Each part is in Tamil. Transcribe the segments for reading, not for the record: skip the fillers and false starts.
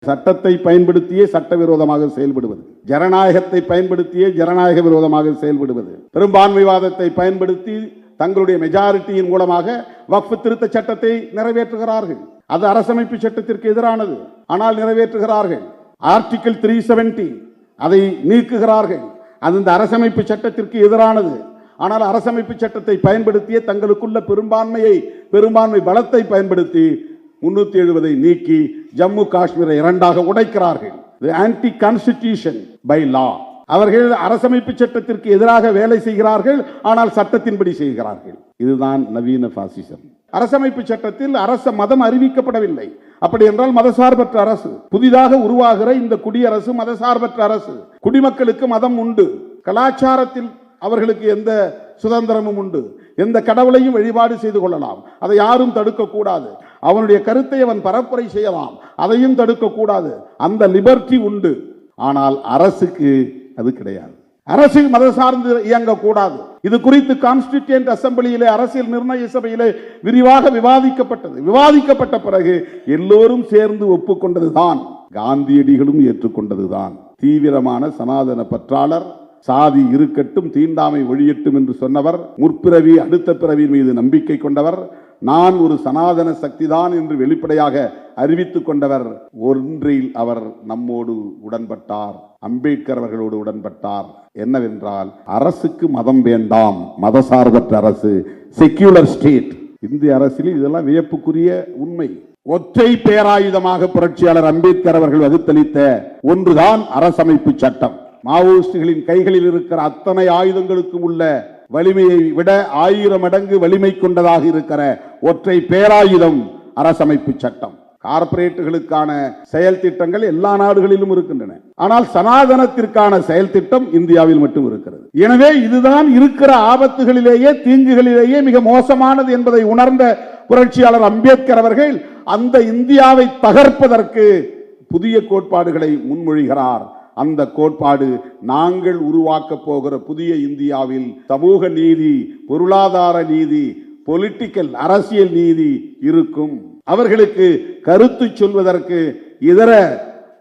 சட்டத்தை பயன்படுத்தியே சட்டவிரோதமாக செயல்படுவது, ஜனநாயகத்தை பயன்படுத்தியே ஜனநாயக விரோதமாக செயல்படுவது, பெரும்பான்மைவாதத்தை பயன்படுத்தி தங்களுடைய மெஜாரிட்டியின் மூலமாக வக்ஃப் திருத்த சட்டத்தை நிறைவேற்றுகிறார்கள். அது அரசமைப்பு சட்டத்திற்கு எதிரானது, ஆனால் நிறைவேற்றுகிறார்கள். ஆர்டிகிள் 370 அதை நீக்குகிறார்கள். அது இந்த அரசமைப்பு சட்டத்திற்கு எதிரானது, ஆனால் அரசமைப்பு சட்டத்தை பயன்படுத்திய தங்களுக்குள்ள பெரும்பான்மை பலத்தை பயன்படுத்தி 370 நீக்கி ஜம்மு காஷ்மீரை இரண்டாக உடைக்கிறார்கள். Anti constitution by law. அவர்கள் அரசமைப்பு சட்டத்திற்கு எதிராக வேலை செய்கிறார்கள், ஆனால் சட்டத்தின்படி செய்கிறார்கள். இதுதான் நவீன பாசிசம். அரசமைப்பு சட்டத்தில் அரச மதம் அறிவிக்கப்படவில்லை. அப்படி என்றால் மதசார்பற்ற அரசு. புதிதாக உருவாகிற இந்த குடியரசு மதசார்பற்ற அரசு. குடிமக்களுக்கு மதம் உண்டு, கலாச்சாரத்தில் அவர்களுக்கு எந்த சுதந்திரமும் உண்டு. எந்த கடவுளையும் வழிபாடு செய்து கொள்ளலாம், அதை யாரும் தடுக்கக்கூடாது. அவனுடைய கருத்தை அவன் பரப்புரை செய்யலாம், அதையும் தடுக்கக்கூடாது. அந்த லிபர்ட்டி உண்டு. ஆனால் அரசுக்கு அது கிடையாது. அரசு மத சார்ந்து இயங்கக்கூடாது. இது குறித்து கான்ஸ்டிடியூயன்ட் அசெம்பிளியிலே, அரசியல் நிர்ணய சபையிலே விரிவாக விவாதிக்கப்பட்டது. விவாதிக்கப்பட்ட பிறகு எல்லோரும் சேர்ந்து ஒப்புக்கொண்டதுதான், காந்தியடிகளும் ஏற்றுக்கொண்டதுதான். தீவிரமான சனாதன பற்றாளர், சாதி இருக்கட்டும் தீண்டாமை ஒழியட்டும் என்று சொன்னவர், முற்பிறவி அடுத்த பிறவி மீது நம்பிக்கை கொண்டவர், நான் ஒரு சனாதன சக்திதான் என்று வெளிப்படையாக அறிவித்துக் கொண்டவர். ஒன்றில் அவர் நம்மோடு உடன்பட்டார், அம்பேத்கர் அவர்களோடு உடன்பட்டார். என்னவென்றால், அரசுக்கு மதம் வேண்டாம், மதசார்பற்ற அரசு, செக்யூலர் ஸ்டேட். இந்திய அரசியலில் இதெல்லாம் வியப்புக்குரிய உண்மை. ஒற்றை பேராயுதமாக புரட்சியாளர் அம்பேத்கர் அவர்கள் வகுத்தளித்த ஒன்றுதான் அரசமைப்பு சட்டம். மாவோயிஸ்டுகளின் கைகளில் இருக்கிற அத்தனை ஆயுதங்களுக்கும் உள்ள வலிமையை விட 1000 மடங்கு வலிமை கொண்டதாக இருக்கிற ஒற்றை பேராயுதம் அரசமைப்பு சட்டம். கார்ப்பரேட்டுகளுக்கான செயல் திட்டங்கள் எல்லா நாடுகளிலும் இருக்கின்றன, ஆனால் சனாதனத்திற்கான செயல் திட்டம் இந்தியாவில் மட்டும் இருக்கிறது. எனவே இதுதான் இருக்கிற ஆபத்துகளிலேயே, தீங்குகளிலேயே மிக மோசமானது என்பதை உணர்ந்த புரட்சியாளர் அம்பேத்கர் அவர்கள் அந்த இந்தியாவை தகர்ப்பதற்கு புதிய கோட்பாடுகளை முன்மொழிகிறார். அந்த கோட்பாடு, நாங்கள் உருவாக்க போகிற புதிய இந்தியாவில் சமூக நீதி, பொருளாதார நீதி, பொலிட்டிக்கல் அரசியல் நீதி இருக்கும். அவர்களுக்கு கருத்து சொல்வதற்கு, இதர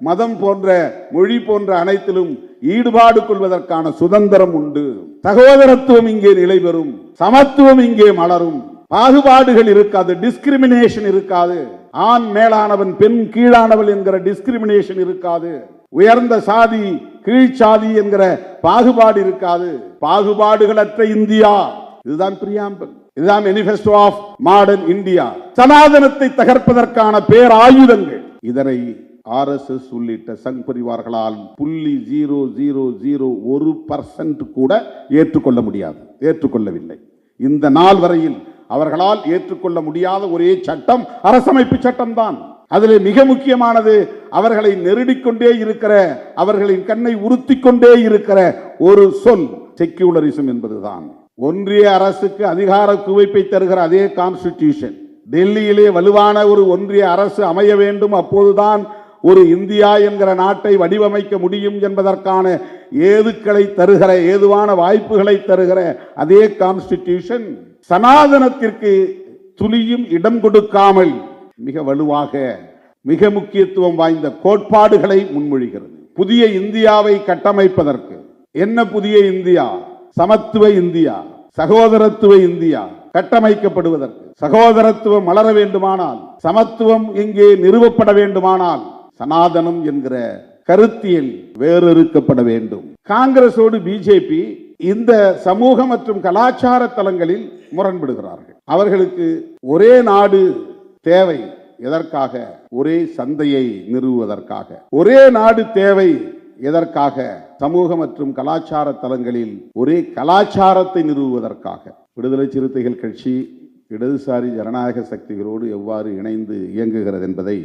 மதம் போன்ற மொழி போன்ற அனைத்திலும் ஈடுபாடு கொள்வதற்கான சுதந்திரம் உண்டு. சகோதரத்துவம் இங்கே நிலை பெறும், சமத்துவம் இங்கே மலரும், பாகுபாடுகள் இருக்காது, டிஸ்கிரிமினேஷன் இருக்காது, ஆண் மேலானவன் பெண் கீழானவள் என்கிற டிஸ்கிரிமினேஷன் இருக்காது, உயர்ந்த சாதி கீழ் சாதி என்கிற பாகுபாடு இருக்காது, பாகுபாடுகளற்ற இந்தியா. இதுதான் பிரியாம்பிள், இதுதான் மேனிஃபெஸ்டோ ஆஃப் மாடர்ன் இந்தியா. சனாதனத்தை தகர்ப்பதற்கான பேராயுதங்கள். இதனை RSS உள்ளிட்ட சங் பரிவார்களால் 0.001% கூட ஏற்றுக்கொள்ள முடியாது, ஏற்றுக்கொள்ளவில்லை. இந்த நாள் வரையில் அவர்களால் ஏற்றுக்கொள்ள முடியாத ஒரே சட்டம் அரசமைப்பு சட்டம் தான். அதில் மிக முக்கியமானது, அவர்களை நெருடிக்கொண்டே இருக்கிற, அவர்களின் கண்ணை உறுத்திக்கொண்டே இருக்கிற ஒரு சொல் செக்யூலரிசம் என்பதுதான். ஒன்றிய அரசுக்கு அதிகார குவிப்பை தருகிற அதே கான்ஸ்டிடியூஷன், டெல்லியிலே வலுவான ஒரு ஒன்றிய அரசு அமைய வேண்டும், அப்போதுதான் ஒரு இந்தியா என்கிற நாட்டை வடிவமைக்க முடியும் என்பதற்கான ஏதுக்களை தருகிற, ஏதுவான வாய்ப்புகளை தருகிற அதே கான்ஸ்டிடியூஷன் சனாதனத்திற்கு துளியும் இடம் கொடுக்காமல் மிக வலுவாக, மிக முக்கியத்துவம் வாய்ந்த கோட்பாடுகளை முன்மொழிகிறது. புதிய இந்தியாவை கட்டமைப்பதற்கு என்ன புதிய இந்தியா? சமத்துவ இந்தியா, சகோதரத்துவ இந்தியா கட்டமைக்கப்படுவதற்கு, சகோதரத்துவம் மலர வேண்டுமானால், சமத்துவம் இங்கே நிறுவப்பட வேண்டுமானால், சனாதனம் என்கிற கருத்தியல் வேறறுக்கப்பட வேண்டும். காங்கிரஸோடு பிஜேபி இந்த சமூக மற்றும் கலாச்சார தலங்களில் முரண்படுகிறார்கள். அவர்களுக்கு ஒரே நாடு தேவை. எதற்காக? ஒரே சந்தையை நிறுவுவதற்காக. ஒரே நாடு தேவை. எதற்காக? சமூக மற்றும் கலாச்சார தலங்களில் ஒரே கலாச்சாரத்தை நிறுவுவதற்காக. விடுதலை சிறுத்தைகள் கட்சி இடதுசாரி ஜனநாயக சக்திகளோடு எவ்வாறு இணைந்து இயங்குகிறது என்பதை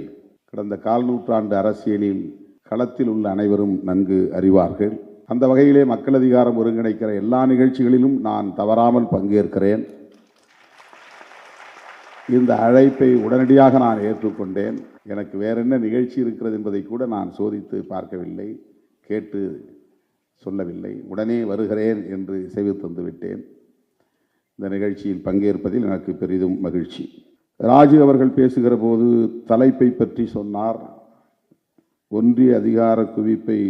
கடந்த கால் நூற்றாண்டு அரசியலில் களத்தில் உள்ள அனைவரும் நன்கு அறிவார்கள். அந்த வகையிலே மக்கள் அதிகாரம் ஒருங்கிணைக்கிற எல்லா நிகழ்ச்சிகளிலும் நான் தவறாமல் பங்கேற்கிறேன். இந்த அழைப்பை உடனடியாக நான் ஏற்றுக்கொண்டேன். எனக்கு வேற என்ன நிகழ்ச்சி இருக்கிறது என்பதை கூட நான் சோதித்து பார்க்கவில்லை, கேட்டு சொல்லவில்லை. உடனே வருகிறேன் என்று இசைவு தந்து விட்டேன். இந்த நிகழ்ச்சியில் பங்கேற்பதில் எனக்கு பெரிதும் மகிழ்ச்சி. ராஜு அவர்கள் பேசுகிற போது தலைப்பை பற்றி சொன்னார். ஒன்றிய அதிகார குவிப்பை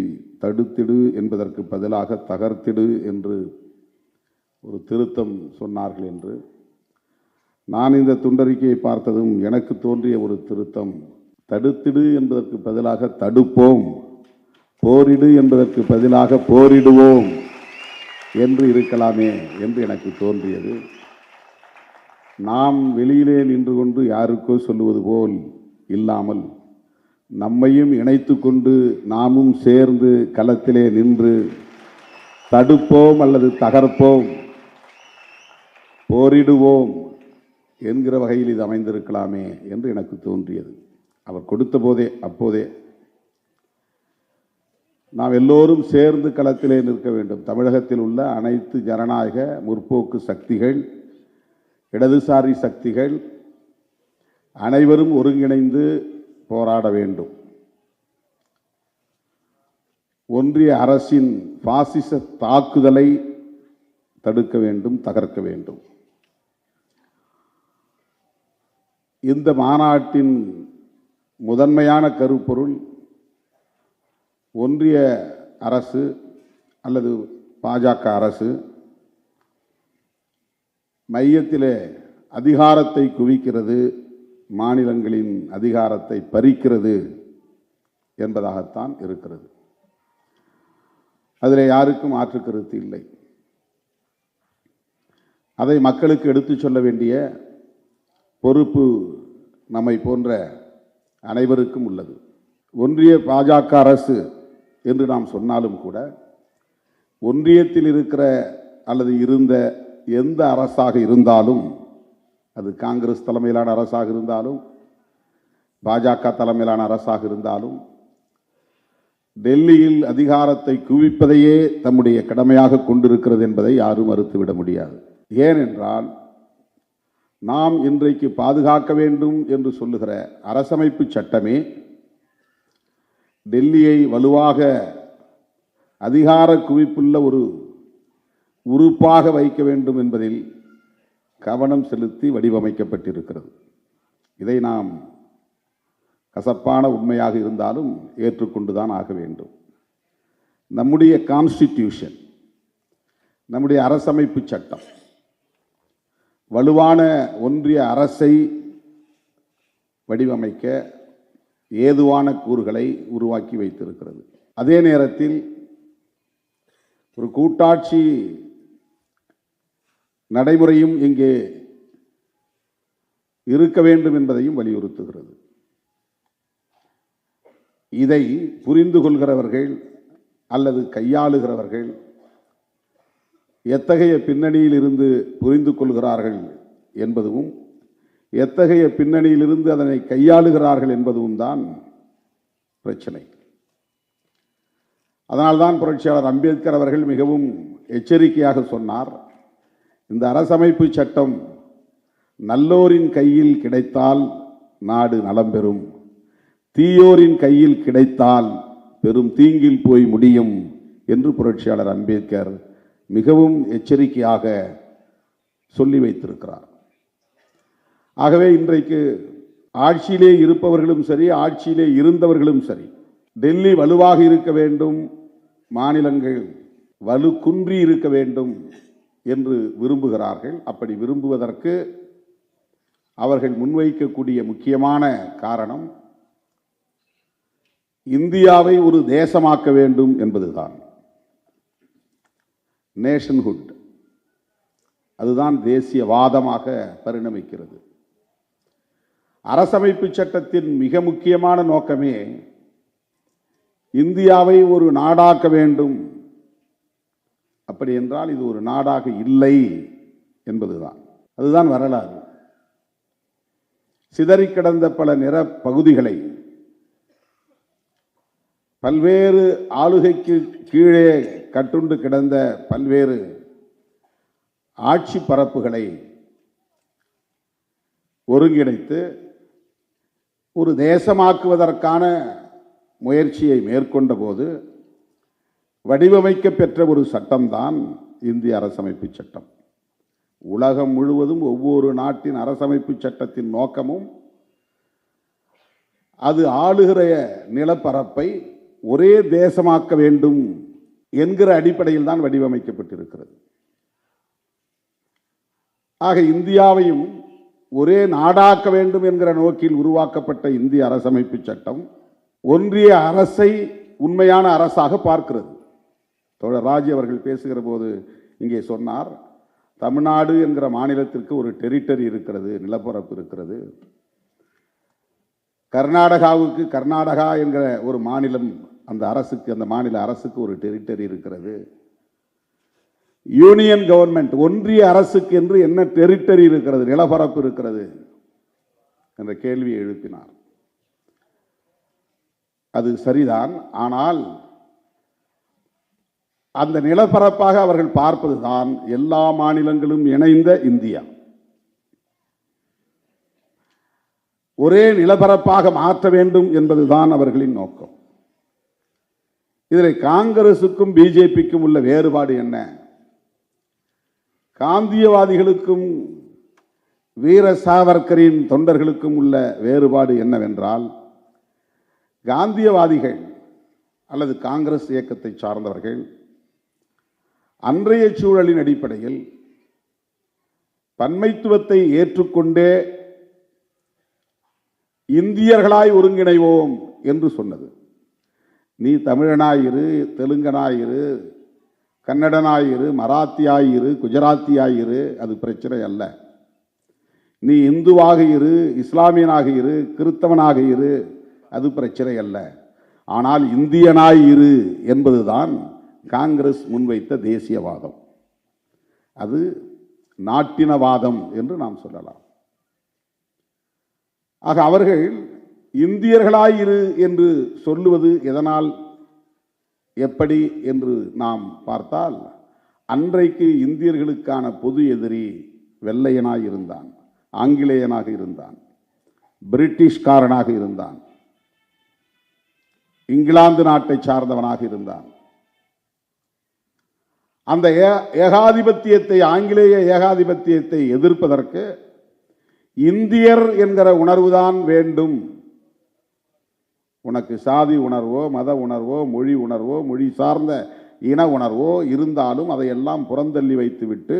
தடுத்திடு என்பதற்கு பதிலாக தகர்த்திடு என்று ஒரு திருத்தம் சொன்னார்கள் என்று நான் இந்த துண்டறிக்கையை பார்த்ததும் எனக்கு தோன்றிய ஒரு திருத்தம், தடுத்திடு என்பதற்கு பதிலாக தடுப்போம், போரிடு என்பதற்கு பதிலாக போரிடுவோம் என்று இருக்கலாமே என்று எனக்கு தோன்றியது. நாம் வெளியிலே நின்று கொண்டு யாருக்கோ சொல்லுவது போல் இல்லாமல் நம்மையும் இணைத்து கொண்டு நாமும் சேர்ந்து களத்திலே நின்று தடுப்போம் அல்லது தகர்ப்போம், போரிடுவோம் என்கிற வகையில் இது அமைந்திருக்கலாமே என்று எனக்கு தோன்றியது. அவர் கொடுத்த போதே அப்போதே நாம் எல்லோரும் சேர்ந்து களத்திலே நிற்க வேண்டும். தமிழகத்தில் உள்ள அனைத்து ஜனநாயக முற்போக்கு சக்திகள், இடதுசாரி சக்திகள் அனைவரும் ஒருங்கிணைந்து போராட வேண்டும். ஒன்றிய அரசின் பாசிச தாக்குதலை தடுக்க வேண்டும், தகர்க்க வேண்டும். இந்த மாநாட்டின் முதன்மையான கருப்பொருள் ஒன்றிய அரசு அல்லது பாஜக அரசு மையத்திலே அதிகாரத்தை குவிக்கிறது, மாநிலங்களின் அதிகாரத்தை பறிக்கிறது என்பதாகத்தான் இருக்கிறது. அதில் யாருக்கும் மாற்று கருத்து இல்லை. அதை மக்களுக்கு எடுத்துச் சொல்ல வேண்டிய பொறுப்பு நம்மை போன்ற அனைவருக்கும் உள்ளது. ஒன்றிய பாஜக அரசு என்று நாம் சொன்னாலும் கூட ஒன்றியத்தில் இருக்கிற அல்லது இருந்த எந்த அரசாக இருந்தாலும், அது காங்கிரஸ் தலைமையிலான அரசாக இருந்தாலும் பாஜக தலைமையிலான அரசாக இருந்தாலும், டெல்லியில் அதிகாரத்தை குவிப்பதையே தம்முடைய கடமையாக கொண்டிருக்கிறது என்பதை யாரும் மறுத்துவிட முடியாது. ஏனென்றால் நாம் இன்றைக்கு பாதுகாக்க வேண்டும் என்று சொல்லுகிற அரசமைப்பு சட்டமே டெல்லியை வலுவாக அதிகார குவிப்புள்ள ஒரு உறுப்பாக வைக்க வேண்டும் என்பதில் கவனம் செலுத்தி வடிவமைக்கப்பட்டிருக்கிறது. இதை நாம் கசப்பான உண்மையாக இருந்தாலும் ஏற்றுக்கொண்டுதான் ஆக வேண்டும். நம்முடைய கான்ஸ்டிடியூஷன், நம்முடைய அரசமைப்பு சட்டம் வலுவான ஒன்றிய அரசை வடிவமைக்க ஏதுவான கூறுகளை உருவாக்கி வைத்திருக்கிறது. அதே நேரத்தில் ஒரு கூட்டாட்சி நடைமுறையும் இங்கே இருக்க வேண்டும் என்பதையும் வலியுறுத்துகிறது. இதை புரிந்து கொள்கிறவர்கள் அல்லது கையாளுகிறவர்கள் எத்தகைய பின்னணியில் இருந்து புரிந்து கொள்கிறார்கள் என்பதும், எத்தகைய பின்னணியிலிருந்து அதனை கையாளுகிறார்கள் என்பதும் தான் பிரச்சனை. அதனால்தான் புரட்சியாளர் அம்பேத்கர் அவர்கள் மிகவும் எச்சரிக்கையாக சொன்னார், இந்த அரசமைப்பு சட்டம் நல்லோரின் கையில் கிடைத்தால் நாடு நலம் பெறும், தீயோரின் கையில் கிடைத்தால் பெரும் தீங்கில் போய் முடியும் என்று புரட்சியாளர் அம்பேத்கர் மிகவும் எச்சரிக்கையாக சொல்லி வைத்திருக்கிறார். ஆகவே இன்றைக்கு ஆட்சியிலே இருப்பவர்களும் சரி, ஆட்சியிலே இருந்தவர்களும் சரி, டெல்லி வலுவாக இருக்க வேண்டும், மாநிலங்கள் வலு குன்றி இருக்க வேண்டும் என்று விரும்புகிறார்கள். அப்படி விரும்புவதற்கு அவர்கள் முன்வைக்கக்கூடிய முக்கியமான காரணம் இந்தியாவை ஒரு தேசமாக்க வேண்டும் என்பதுதான். நேஷன்ஹுட், அதுதான் தேசியவாதமாக பரிணமிக்கிறது. அரசமைப்பு சட்டத்தின் மிக முக்கியமான நோக்கமே இந்தியாவை ஒரு நாடாக்க வேண்டும். அப்படி என்றால் இது ஒரு நாடாக இல்லை என்பதுதான். அதுதான் வரலாறு. சிதறி கிடந்த பல நிற பகுதிகளை, பல்வேறு ஆளுகைக்கு கீழே கட்டுண்டு கிடந்த பல்வேறு ஆட்சி பரப்புகளை ஒருங்கிணைத்து ஒரு தேசமாக்குவதற்கான முயற்சியை மேற்கொண்ட போது வடிவமைக்க பெற்ற ஒரு சட்டம்தான் இந்திய அரசமைப்பு சட்டம். உலகம் முழுவதும் ஒவ்வொரு நாட்டின் அரசமைப்பு சட்டத்தின் நோக்கமும் அது ஆளுகிற நிலப்பரப்பை ஒரே தேசமாக்க வேண்டும் என்கிற அடிப்படையில் தான் வடிவமைக்கப்பட்டிருக்கிறது. ஆக இந்தியாவையும் ஒரே நாடாக்க வேண்டும் என்கிற நோக்கில் உருவாக்கப்பட்ட இந்திய அரசமைப்பு சட்டம் ஒன்றிய அரசை உண்மையான அரசாக பார்க்கிறது. தோழர் ராஜி அவர்கள் பேசுகிற போது இங்கே சொன்னார், தமிழ்நாடு என்கிற மாநிலத்திற்கு ஒரு டெரிட்டரி இருக்கிறது, நிலப்பரப்பு இருக்கிறது. கர்நாடகாவுக்கு கர்நாடகா என்கிற ஒரு மாநிலம், அந்த அரசுக்கு, அந்த மாநில அரசுக்கு ஒரு டெரிட்டரி இருக்கிறது. யூனியன் கவர்மெண்ட், ஒன்றிய அரசுக்கு என்று என்ன டெரிட்டரி இருக்கிறது, நிலப்பரப்பு இருக்கிறது என்ற கேள்வியை எழுப்பினார். அது சரிதான். ஆனால் அந்த நிலப்பரப்பாக அவர்கள் பார்ப்பதுதான் எல்லா மாநிலங்களும் இணைந்த இந்தியா. ஒரே நிலப்பரப்பாக மாற்ற வேண்டும் என்பதுதான் அவர்களின் நோக்கம். இதில் காங்கிரசுக்கும் பிஜேபிக்கும் உள்ள வேறுபாடு என்ன? காந்தியவாதிகளுக்கும் வீர சாவர்கரின் தொண்டர்களுக்கும் உள்ள வேறுபாடு என்னவென்றால், காந்தியவாதிகள் அல்லது காங்கிரஸ் இயக்கத்தை சார்ந்தவர்கள் அன்றைய சூழலின் அடிப்படையில் பன்மைத்துவத்தை ஏற்றுக்கொண்டே இந்தியர்களாய் ஒருங்கிணைவோம் என்று சொன்னது. நீ தமிழனாயிரு, தெலுங்கனாயிரு, கன்னடனாயிரு, மராத்தியாயிரு, குஜராத்தியாயிரு, அது பிரச்சனை அல்ல. நீ இந்துவாக இரு, இஸ்லாமியனாக இரு, கிறிஸ்தவனாக இரு, அது பிரச்சனை அல்ல. ஆனால் இந்தியனாய் இரு என்பதுதான் காங்கிரஸ் முன்வைத்த தேசியவாதம். அது நாட்டினவாதம் என்று நாம் சொல்லலாம். ஆக அவர்கள் இந்தியர்களாயிரு என்று சொல்லுவது எதனால், எப்படி என்று நாம் பார்த்தால், அன்றைக்கு இந்தியர்களுக்கான பொது எதிரி வெள்ளையனாக இருந்தான், ஆங்கிலேயனாக இருந்தான், பிரிட்டிஷ்காரனாக இருந்தான், இங்கிலாந்து நாட்டை சார்ந்தவனாக இருந்தான். அந்த ஏகாதிபத்தியத்தை, ஆங்கிலேய ஏகாதிபத்தியத்தை எதிர்ப்பதற்கு இந்தியர் என்கிற உணர்வுதான் வேண்டும். உனக்கு சாதி உணர்வோ, மத உணர்வோ, மொழி உணர்வோ, மொழி சார்ந்த இன உணர்வோ இருந்தாலும் அதையெல்லாம் புறந்தள்ளி வைத்துவிட்டு,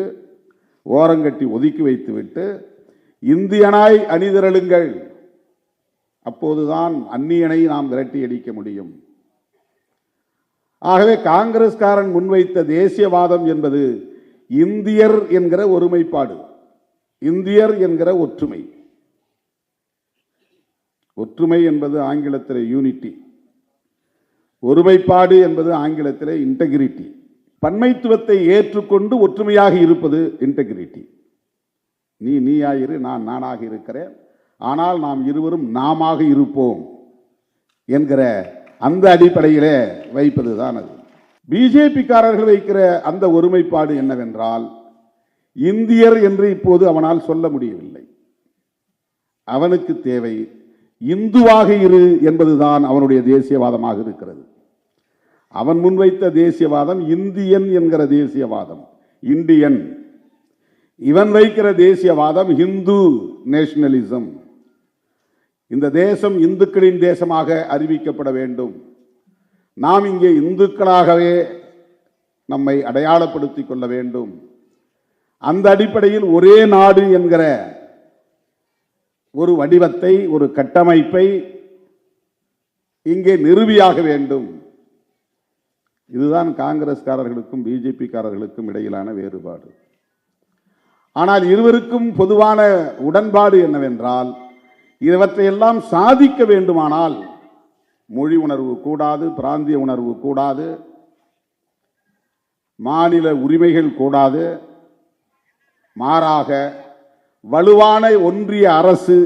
ஓரங்கட்டி ஒதுக்கி வைத்துவிட்டு இந்தியனாய் அணிதிரளுங்கள், அப்போதுதான் அந்நியனை நாம் விரட்டி அடிக்க முடியும். ஆகவே காங்கிரஸ்காரன் முன்வைத்த தேசியவாதம் என்பது இந்தியர் என்கிற ஒருமைப்பாடு, இந்தியர் என்கிற ஒற்றுமை. ஒற்றுமை என்பது ஆங்கிலத்தில் யூனிட்டி, ஒருமைப்பாடு என்பது ஆங்கிலத்தில் இன்டெகிரிட்டி. பன்மைத்துவத்தை ஏற்றுக்கொண்டு ஒற்றுமையாக இருப்பது இன்டெகிரிட்டி. நீ நீயாயிரு, நான் நானாக இருக்கிறேன், ஆனால் நாம் இருவரும் நாமாக இருப்போம் என்கிற அந்த அடிப்படையிலே வைப்பதுதான் அது. பிஜேபிக்காரர்கள் வைக்கிற அந்த ஒருமைப்பாடு என்னவென்றால், இந்தியர் என்று இப்போது அவனால் சொல்ல முடியவில்லை. அவனுக்கு தேவை இந்துவாக இரு என்பதுதான் அவனுடைய தேசியவாதமாக இருக்கிறது. அவன் முன்வைத்த தேசியவாதம் இந்தியன் என்கிற தேசியவாதம், இந்தியன். இவன் வைக்கிற தேசியவாதம் ஹிந்து நேஷனலிசம். இந்த தேசம் இந்துக்களின் தேசமாக அறிவிக்கப்பட வேண்டும், நாம் இங்கே இந்துக்களாகவே நம்மை அடையாளப்படுத்திக் கொள்ள வேண்டும், அந்த அடிப்படையில் ஒரே நாடு என்கிற ஒரு வடிவத்தை, ஒரு கட்டமைப்பை இங்கே நிறுவியாக வேண்டும். இதுதான் காங்கிரஸ்காரர்களுக்கும் பிஜேபிக்காரர்களுக்கும் இடையிலான வேறுபாடு. ஆனால் இருவருக்கும் பொதுவான உடன்பாடு என்னவென்றால், இவற்றையெல்லாம் சாதிக்க வேண்டுமானால் மொழி உணர்வு கூடாது, பிராந்திய உணர்வு கூடாது, மாநில உரிமைகள் கூடாது, மாறாக வலுவான ஒன்றிய அரசு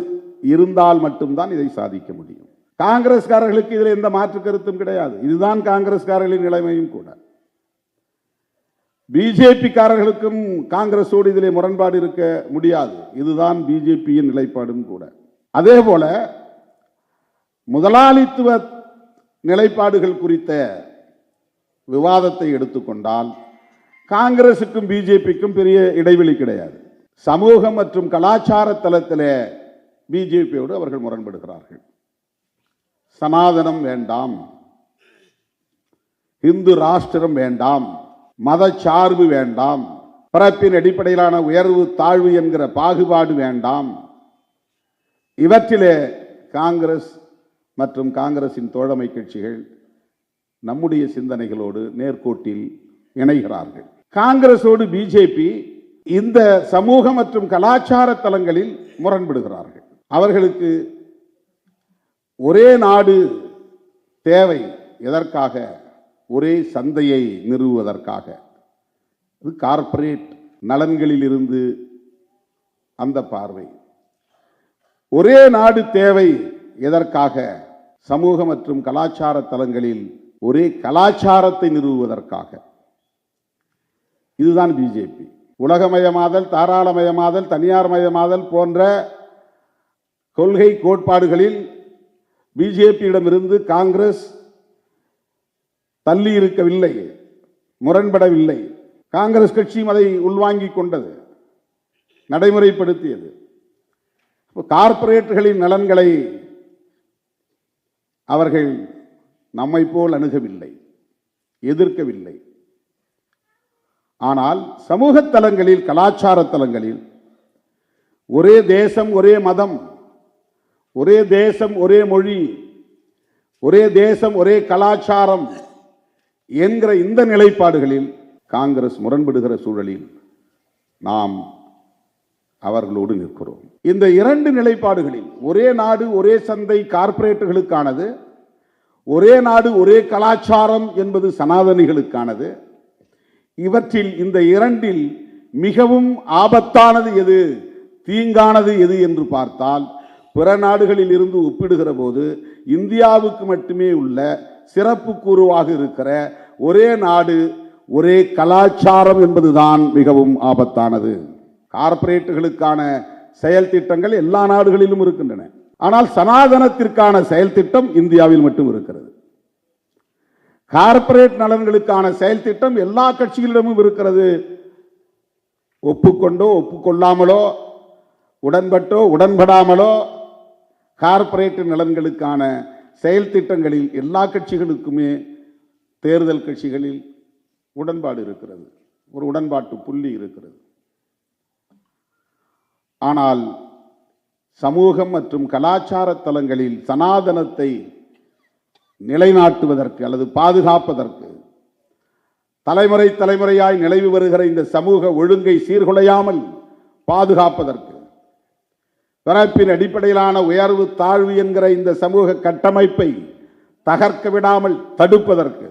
இருந்தால் மட்டும்தான் இதை சாதிக்க முடியும். காங்கிரஸ்காரர்களுக்கு இதில் எந்த மாற்று கருத்தும் கிடையாது. இதுதான் காங்கிரஸ்காரர்களின் நிலைமையும் கூட. பிஜேபிக்காரர்களுக்கும் காங்கிரஸோடு இதிலே முரண்பாடு இருக்க முடியாது. இதுதான் பிஜேபியின் நிலைப்பாடும் கூட. அதே போல முதலாளித்துவ நிலைப்பாடுகள் குறித்த விவாதத்தை எடுத்துக்கொண்டால் காங்கிரசுக்கும் பிஜேபிக்கும் பெரிய இடைவெளி கிடையாது. சமூகம் மற்றும் கலாச்சார தளத்திலே பிஜேபியோடு அவர்கள் முரண்படுகிறார்கள். சனாதனம் வேண்டாம், இந்து ராஷ்டிரம் வேண்டாம், மதச்சார்பு வேண்டாம், பிறப்பின் அடிப்படையிலான உயர்வு தாழ்வு என்கிற பாகுபாடு வேண்டாம். இவற்றிலே காங்கிரஸ் மற்றும் காங்கிரசின் தோழமை கட்சிகள் நம்முடைய சிந்தனைகளோடு நேர்கோட்டில் இணைகிறார்கள். காங்கிரஸோடு பிஜேபி இந்த சமூக மற்றும் கலாச்சார தளங்களில் முரண்படுகிறார்கள். அவர்களுக்கு ஒரே நாடு தேவை. எதற்காக? ஒரே சந்தையை நிறுவுவதற்காக. இது கார்ப்பரேட் நலன்களில் இருந்து அந்த பார்வை. ஒரே நாடு தேவை எதற்காக? சமூக மற்றும் கலாச்சார தளங்களில் ஒரே கலாச்சாரத்தை நிறுவுவதற்காக. இதுதான் பிஜேபி. உலகமயமாதல், தாராளமயமாதல், தனியார் மயமாதல் போன்ற கொள்கை கோட்பாடுகளில் பிஜேபியிடமிருந்து காங்கிரஸ் தள்ளி இருக்கவில்லை, முரண்படவில்லை. காங்கிரஸ் கட்சியும் அதை உள்வாங்கிக் கொண்டது, நடைமுறைப்படுத்தியது. கார்ப்பரேட்டுகளின் நலன்களை அவர்கள் நம்மை போல் அணுகவில்லை, எதிர்க்கவில்லை. ஆனால் சமூக தலங்களில், கலாச்சார தலங்களில் ஒரே தேசம் ஒரே மதம், ஒரே தேசம் ஒரே மொழி, ஒரே தேசம் ஒரே கலாச்சாரம் என்கிற இந்த நிலைப்பாடுகளில் காங்கிரஸ் முரண்படுகிற சூழலில் நாம் அவர்களோடு நிற்கிறோம். இந்த இரண்டு நிலைப்பாடுகளில் ஒரே நாடு ஒரே சந்தை கார்ப்பரேட்டுகளுக்கானது, ஒரே நாடு ஒரே கலாச்சாரம் என்பது சனாதனிகளுக்கானது. இவற்றில் இந்த இரண்டில் மிகவும் ஆபத்தானது எது, தீங்கானது எது என்று பார்த்தால், பிற நாடுகளில் இருந்து ஒப்பிடுகிற போது இந்தியாவுக்கு மட்டுமே உள்ள சிறப்பு கூறுவாக இருக்கிற ஒரே நாடு ஒரே கலாச்சாரம் என்பதுதான் மிகவும் ஆபத்தானது. கார்ப்பரேட்டுகளுக்கான செயல் திட்டங்கள் எல்லா நாடுகளிலும் இருக்கின்றன. ஆனால் சனாதனத்திற்கான செயல் திட்டம் இந்தியாவில் மட்டும் இருக்கிறது. கார்ப்பரேட் நலன்களுக்கான செயல் திட்டம் எல்லா கட்சிகளிடமும் இருக்கிறது. ஒப்புக்கொண்டோ ஒப்புக்கொள்ளாமலோ, உடன்பட்டோ உடன்படாமலோ கார்ப்பரேட் நலன்களுக்கான செயல் திட்டங்களில் எல்லா கட்சிகளுக்குமே தேர்தல் கட்சிகளில் உடன்பாடு இருக்கிறது, ஒரு உடன்பாட்டு புள்ளி இருக்கிறது. ஆனால் சமூகம் மற்றும் கலாச்சார தலங்களில் சனாதனத்தை நிலைநாட்டுவதற்கு அல்லது பாதுகாப்பதற்கு, தலைமுறை தலைமுறையாய் நிலவி வருகிற இந்த சமூக ஒழுங்கை சீர்குலையாமல் பாதுகாப்பதற்கு, பிறப்பின் அடிப்படையிலான உயர்வு தாழ்வு என்கிற இந்த சமூக கட்டமைப்பை தகர்க்க விடாமல் தடுப்பதற்கு,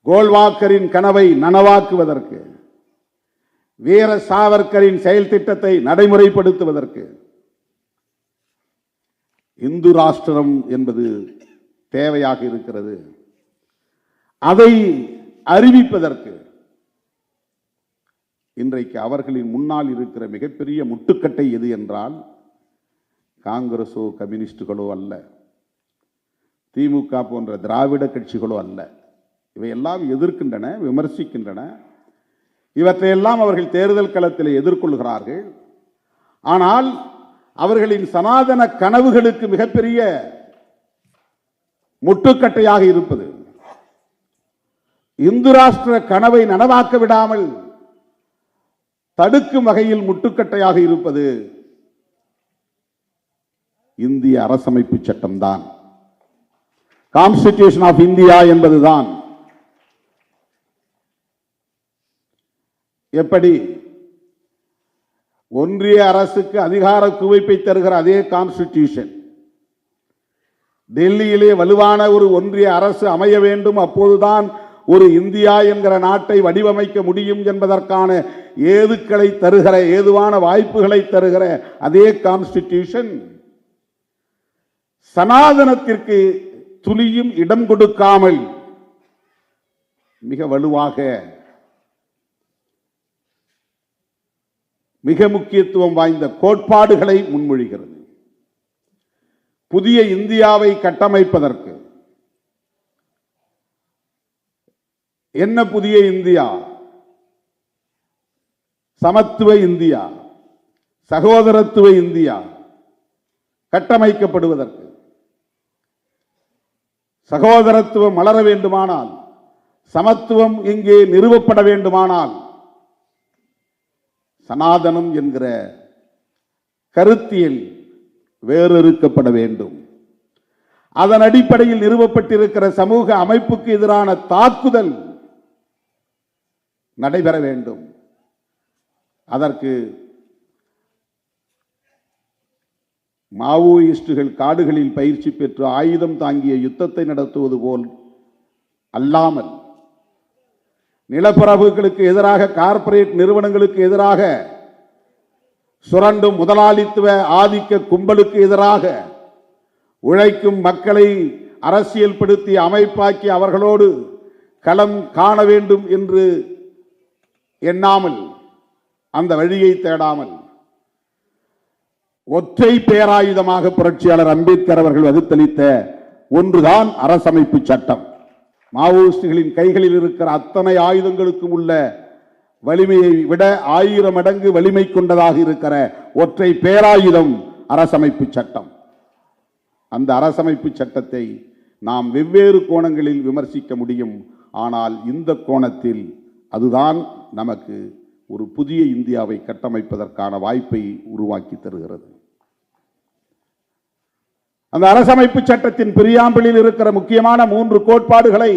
கோல்வாக்கரின் கனவை நனவாக்குவதற்கு, வீர சாவர்கரின் செயல் திட்டத்தை நடைமுறைப்படுத்துவதற்கு இந்து ராஷ்டிரம் என்பது தேவையாக இருக்கிறது. அதை அறிவிப்பதற்கு இன்றைக்கு அவர்களின் முன்னால் இருக்கிற மிகப்பெரிய முட்டுக்கட்டை எது என்றால், காங்கிரஸோ கம்யூனிஸ்டுகளோ அல்ல, திமுக போன்ற திராவிட கட்சிகளோ அல்ல. இவையெல்லாம் எதிர்க்கின்றன, விமர்சிக்கின்றன. இவற்றையெல்லாம் அவர்கள் தேர்தல் களத்தில் எதிர்கொள்கிறார்கள். ஆனால் அவர்களின் சனாதன கனவுகளுக்கு மிகப்பெரிய முட்டுக்கட்டையாக இருப்பது, இந்து ராஷ்டிர கனவை நனவாக்க விடாமல் தடுக்கும் வகையில் முட்டுக்கட்டையாக இருப்பது இந்திய அரசமைப்பு சட்டம்தான், கான்ஸ்டிடியூஷன் ஆஃப் இந்தியா என்பதுதான். எப்படி ஒன்றிய அரசுக்கு அதிகார குவிப்பை தருகிற அதே கான்ஸ்டிடியூஷன், டெல்லியிலே வலுவான ஒரு ஒன்றிய அரசு அமைய வேண்டும், அப்போதுதான் ஒரு இந்தியா என்கிற நாட்டை வடிவமைக்க முடியும் என்பதற்கான ஏதுக்களை தருகிற, ஏதுவான வாய்ப்புகளை தருகிற அதே கான்ஸ்டிடியூஷன் சனாதனத்திற்கு துளியும் இடம் கொடுக்காமல் மிக வலுவாக, மிக முக்கியத்துவம் வாய்ந்த கோட்பாடுகளை முன்மொழிகிறது. புதிய இந்தியாவை கட்டமைப்பதற்கு என்ன புதிய இந்தியா? சமத்துவ இந்தியா, சகோதரத்துவ இந்தியா கட்டமைக்கப்படுவதற்கு சகோதரத்துவம் மலர வேண்டுமானால், சமத்துவம் இங்கே நிறுவப்பட வேண்டுமானால், சனாதனம் என்கிற கருத்தியல் வேறறுக்கப்பட வேண்டும். அதன் அடிப்படையில் நிறுவப்பட்டிருக்கிற சமூக அமைப்புக்கு எதிரான தாக்குதல் நடைபெற வேண்டும். அதற்கு மாவோயிஸ்டுகள் காடுகளில் பயிற்சி பெற்று ஆயுதம் தாங்கிய யுத்தத்தை நடத்துவது போல் அல்லாமல், நிலப்பரப்புகளுக்கு எதிராக, கார்ப்பரேட் நிறுவனங்களுக்கு எதிராக, சுரண்டும் முதலாளித்துவ ஆதிக்க கும்பலுக்கு எதிராக, உழைக்கும் மக்களை அரசியல் படுத்தி அமைப்பாக்கி அவர்களோடு களம் காண வேண்டும் என்று எண்ணாமல், அந்த வழியை தேடாமல், ஒற்றை பேராயுதமாக புரட்சியாளர் அம்பேத்கர் அவர்கள் வகுத்தளித்த ஒன்றுதான் அரசமைப்பு சட்டம். மாவோயிஸ்டுகளின் கைகளில் இருக்கிற அத்தனை ஆயுதங்களுக்கும் உள்ள வலிமையை விட 1000 மடங்கு வலிமை கொண்டதாக இருக்கிற ஒற்றை பேராயுதம் அரசமைப்பு சட்டம். அந்த அரசமைப்பு சட்டத்தை நாம் வெவ்வேறு கோணங்களில் விமர்சிக்க முடியும். ஆனால் இந்த கோணத்தில் அதுதான் நமக்கு ஒரு புதிய இந்தியாவை கட்டமைப்பதற்கான வாய்ப்பை உருவாக்கி தருகிறது. அந்த அரசமைப்பு சட்டத்தின் பிரியாம்பிளில் இருக்கிற முக்கியமான 3 கோட்பாடுகளை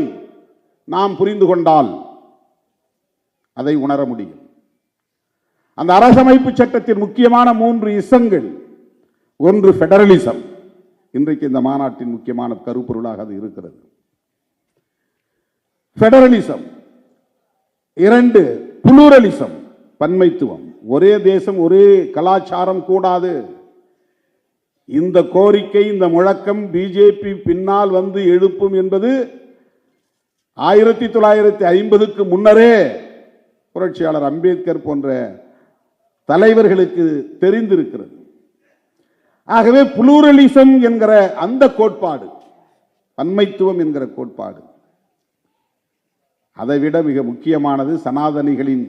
நாம் புரிந்து கொண்டால் அதை உணர முடியும். அந்த அரசமைப்பு சட்டத்தின் முக்கியமான 3 இசங்கள். ஒன்று பெடரலிசம். இன்றைக்கு இந்த மாநாட்டின் முக்கியமான கருப்பொருளாக அது இருக்கிறது. பெடரலிசம். 2 புளூரலிசம், பன்மைத்துவம். ஒரே தேசம், ஒரே கலாச்சாரம் கூடாது. இந்த கோரிக்கை, இந்த முழக்கம் பிஜேபி பின்னால் வந்து எழுப்பும் என்பது 1950க்கு முன்னரே புரட்சியாளர் அம்பேத்கர் போன்ற தலைவர்களுக்கு தெரிந்திருக்கிறது. ஆகவே புளூரலிசம் என்கிற அந்த கோட்பாடு, பன்மைத்துவம் என்கிற கோட்பாடு, அதைவிட மிக முக்கியமானது சனாதனிகளின்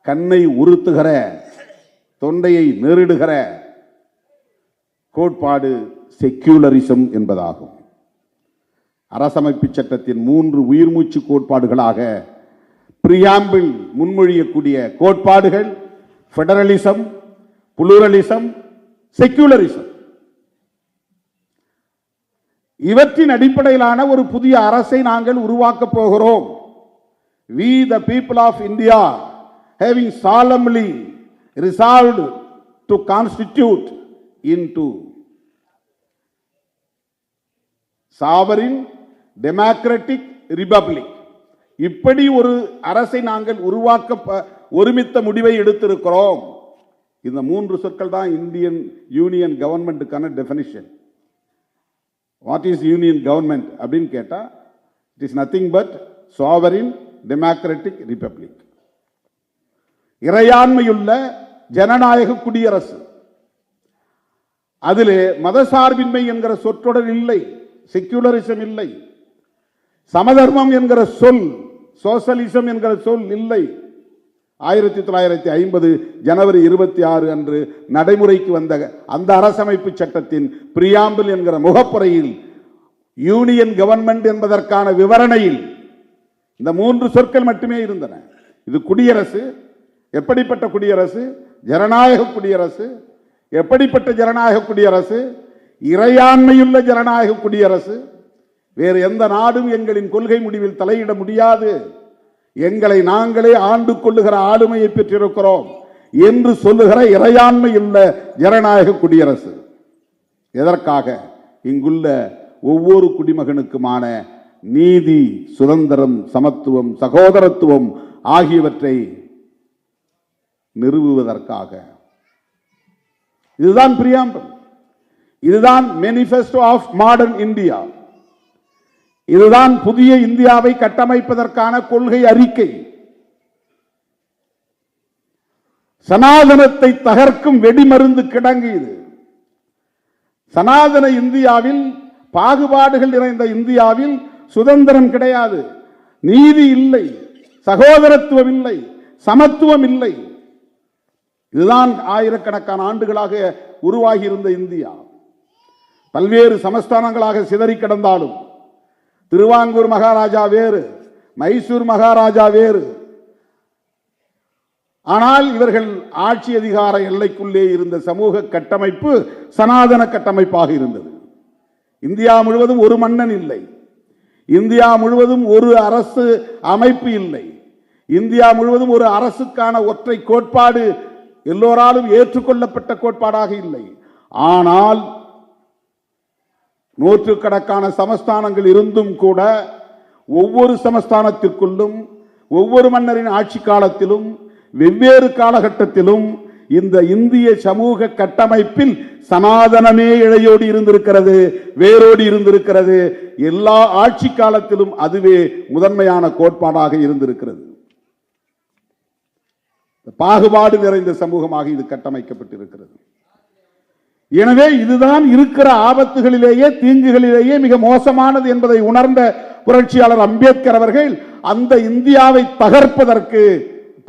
கண்ணை உறுத்துகிற, தொண்டையை நெருடுகிற கோட்பாடு செக்யூலரிசம் என்பதாகும். அரசமைப்பு சட்டத்தின் 3 உயிர்மூச்சு கோட்பாடுகளாக பிரியாம்பிள் முன்மொழியக்கூடிய கோட்பாடுகள் பெடரலிசம், புளூரலிசம், செக்யூலரிசம். இவற்றின் அடிப்படையிலான ஒரு புதிய அரசை நாங்கள் உருவாக்கப் போகிறோம். We the people of India having solemnly resolved to constitute into sovereign democratic republic. இப்படி ஒரு அரசை நாங்கள் உருவாக்க ஒருமித்த முடிவை எடுத்திருக்கிறோம். இந்த 3 சொற்கள் தான் இந்தியன் யூனியன் கவர்மெண்ட்டுக்கான definition. What is union government அப்படின்னு கேட்டா, it is nothing but sovereign democratic republic. இறையாண்மையுள்ள ஜனநாயக குடியரசு. அதிலே மதசார்பின்மை என்கிற சொற்றொடர் இல்லை, செக்யூலரிசம் இல்லை, சமதர்மம் என்கிற சொல், சோசலிசம் என்கிற சொல் இல்லை. 1950 ஜனவரி 26 அன்று நடைமுறைக்கு வந்த அந்த அரசமைப்பு சட்டத்தின் பிரியாம்பிள் என்கிற முகப்புரையில் யூனியன் கவர்மெண்ட் என்பதற்கான விவரணையில் இந்த 3 சொற்கள் மட்டுமே இருந்தன. இது குடியரசு. எப்படிப்பட்ட குடியரசு? ஜனநாயக குடியரசு. எப்படிப்பட்ட ஜனநாயக குடியரசு? இறையாண்மையுள்ள ஜனநாயக குடியரசு. வேறு எந்த நாடும் எங்களின் கொள்கை முடிவில் தலையிட முடியாது, எங்களை நாங்களே ஆண்டு கொள்ளுகிற ஆளுமையை பெற்றிருக்கிறோம் என்று சொல்லுகிற இறையாண்மையுள்ள ஜனநாயக குடியரசு. எதற்காக? இங்குள்ள ஒவ்வொரு குடிமகனுக்குமான நீதி, சுதந்திரம், சமத்துவம், சகோதரத்துவம் ஆகியவற்றை நிறுவுவதற்காக. இதுதான் பிரியாம்பிள். இதுதான் மேனிஃபெஸ்டோ ஆஃப் மாடர்ன் இந்தியா. இதுதான் புதிய இந்தியாவை கட்டமைப்பதற்கான கொள்கை அறிக்கை. சனாதனத்தை தகர்க்கும் வெடிமருந்து கிடங்கு இது. சனாதன இந்தியாவில், பாகுபாடுகள் நிறைந்த இந்தியாவில் சுதந்திரம் கிடையாது, நீதி இல்லை, சகோதரத்துவம் இல்லை, சமத்துவம் இல்லை. இதுதான் ஆயிரக்கணக்கான ஆண்டுகளாக உருவாகி இருந்த இந்தியா. பல்வேறு சமஸ்தானங்களாக சிதறி கிடந்தாலும் திருவாங்கூர் மகாராஜா வேறு, மைசூர் மகாராஜா வேறு. ஆனால் இவர்கள் ஆட்சி அதிகார எல்லைக்குள்ளே இருந்த சமூக கட்டமைப்பு சனாதன கட்டமைப்பாக இருந்தது. இந்தியா முழுவதும் ஒரு மன்னன் இல்லை, இந்தியா முழுவதும் ஒரு அரசு அமைப்பு இல்லை, இந்தியா முழுவதும் ஒரு அரசுக்கான ஒற்றை கோட்பாடு எல்லோராலும் ஏற்றுக்கொள்ளப்பட்ட கோட்பாடாக இல்லை. ஆனால் நூற்றுக்கணக்கான சமஸ்தானங்கள் இருந்தும் கூட ஒவ்வொரு சமஸ்தானத்திற்குள்ளும் ஒவ்வொரு மன்னரின் ஆட்சி காலத்திலும் வெவ்வேறு காலகட்டத்திலும் இந்த இந்திய சமூக கட்டமைப்பில் சனாதனமே இழையோடி இருந்திருக்கிறது, வேரோடி இருந்திருக்கிறது. எல்லா ஆட்சி காலத்திலும் அதுவே முதன்மையான கோட்பாடாக இருந்திருக்கிறது. பாகுபாடு நிறைந்த சமூகமாக இது கட்டமைக்கப்பட்டிருக்கிறது. எனவே இதுதான் இருக்கிற ஆபத்துகளிலேயே தீங்குகளிலேயே மிக மோசமானது என்பதை உணர்ந்த புரட்சியாளர் அம்பேத்கர் அவர்கள் அந்த இந்தியாவை தகர்ப்பதற்கு